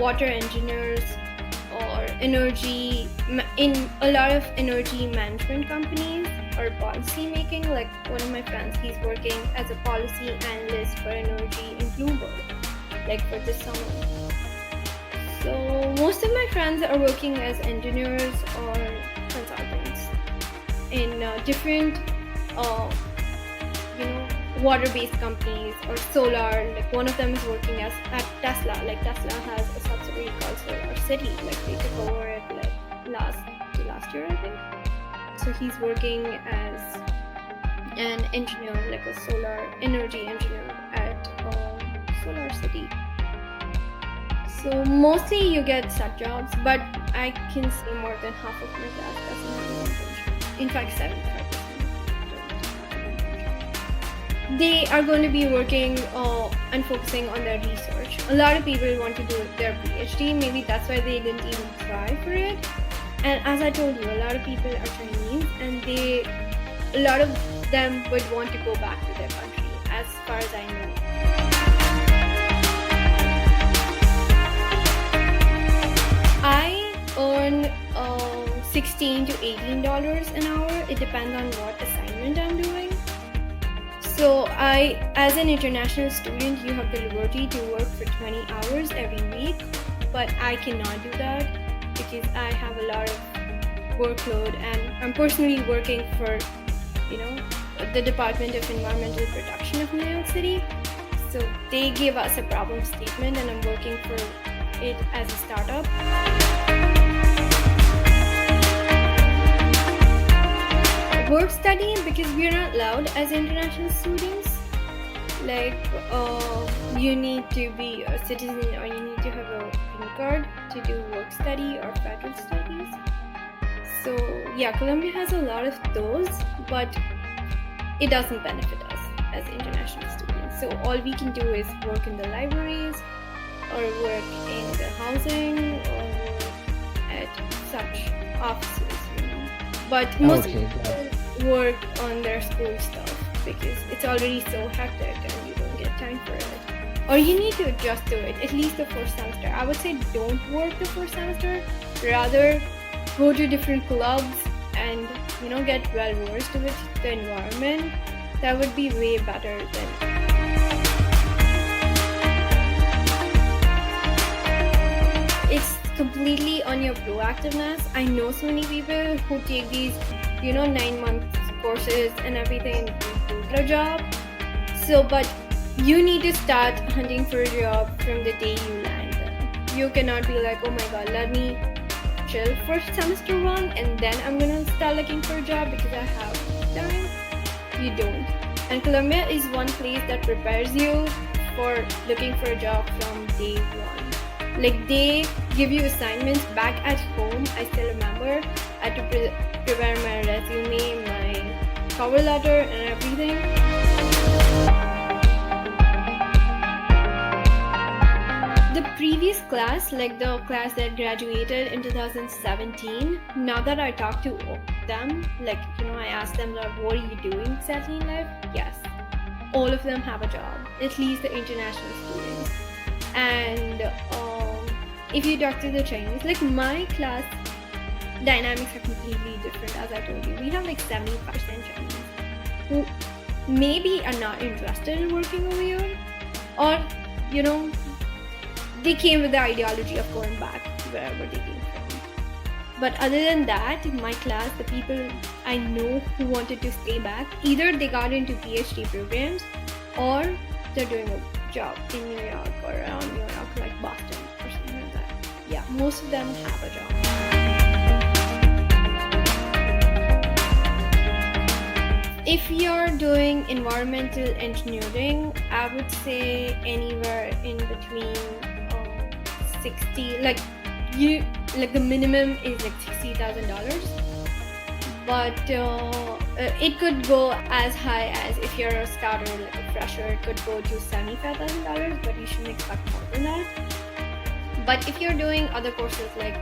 water engineers or in a lot of energy management companies or policy making. Like one of my friends, he's working as a policy analyst for energy in Bloomberg, like for this summer. So most of my friends are working as engineers or consultants in different water-based companies or solar. Like one of them is working at Tesla. Like Tesla has a subsidiary called Solar City. Like they took over it like last year, I think. So he's working as an engineer, like a solar energy engineer at Solar City. So mostly you get sub jobs, but I can say more than half of my class doesn't have an internship. In fact, 75%. They are going to be working and focusing on their research. A lot of people want to do their PhD. Maybe that's why they didn't even try for it. And as I told you, a lot of people are Chinese, and a lot of them would want to go back to their country, as far as I know. I earn $16 to $18 an hour. It depends on what assignment I'm doing. So as an international student, you have the liberty to work for 20 hours every week, but I cannot do that because I have a lot of workload, and I'm personally working for, the Department of Environmental Protection of New York City. So they gave us a problem statement, and I'm working for it as a startup. Work study, because we're not allowed as international students. Like you need to be a citizen or you need to have a green card to do work study or federal studies. So yeah, Columbia has a lot of those, but it doesn't benefit us as international students. So all we can do is work in the libraries or work in the housing or work at such offices, But most people work on their school stuff because it's already so hectic and you don't get time for it. Or you need to adjust to it, at least the first semester. I would say don't work the first semester, rather go to different clubs and get well versed with the environment. That would be way better than it's completely on your proactiveness. I know so many people who take these 9-month courses and everything to get a job. So but you need to start hunting for a job from the day you land them. You cannot be like, oh my god, let me chill for semester 1 and then I'm gonna start looking for a job because I have time. You don't. And Columbia is one place that prepares you for looking for a job from day 1. Like they give you assignments back at home. I still remember I had to prepare my resume, my cover letter and everything. The previous class, like the class that graduated in 2017, now that I talk to them, I asked them, what are you doing exactly in life? Yes, all of them have a job, at least the international students. And if you talk to the Chinese, my class dynamics are completely different. As I told you, we have 75% Chinese who maybe are not interested in working over here, or they came with the ideology of going back wherever they came from. But other than that, my class, the people I know who wanted to stay back, either they got into PhD programs or they're doing a job in New York or around New York, like Boston or something like that. Yeah, most of them have a job. If you're doing environmental engineering, I would say anywhere in between 60, the minimum is $60,000, but it could go as high as, if you're a starter, like a fresher, it could go to $75,000, but you shouldn't expect more than that. But if you're doing other courses like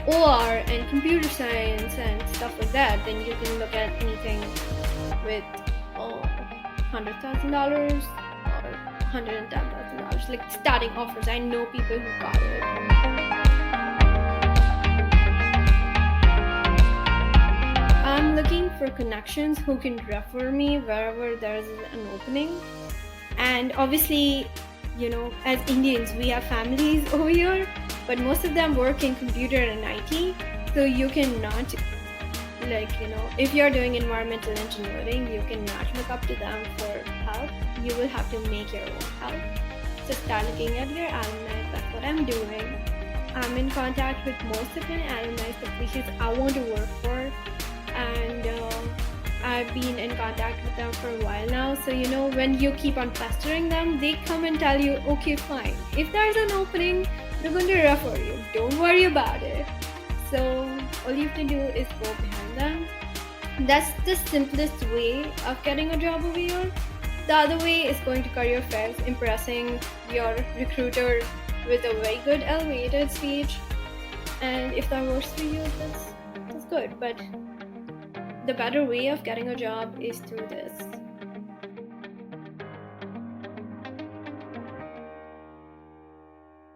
OR and computer science and stuff like that, then you can look at anything with $100,000 or $110,000, like starting offers. I know people who got it. I'm looking for connections who can refer me wherever there is an opening. And obviously, as Indians, we have families over here, but most of them work in computer and IT. So you cannot, if you're doing environmental engineering, you cannot look up to them for help. You will have to make your own help. So start looking at your alumni. That's what I'm doing. I'm in contact with most of my alumni, the places I want to work for. And I've been in contact with them for a while now. So, when you keep on pestering them, they come and tell you, okay, fine. If there's an opening, they're going to refer you. Don't worry about it. So all you have to do is go behind them. That's the simplest way of getting a job over here. The other way is going to career fairs, impressing your recruiter with a very good elevated speech. And if that works for you, that's good. But the better way of getting a job is through this.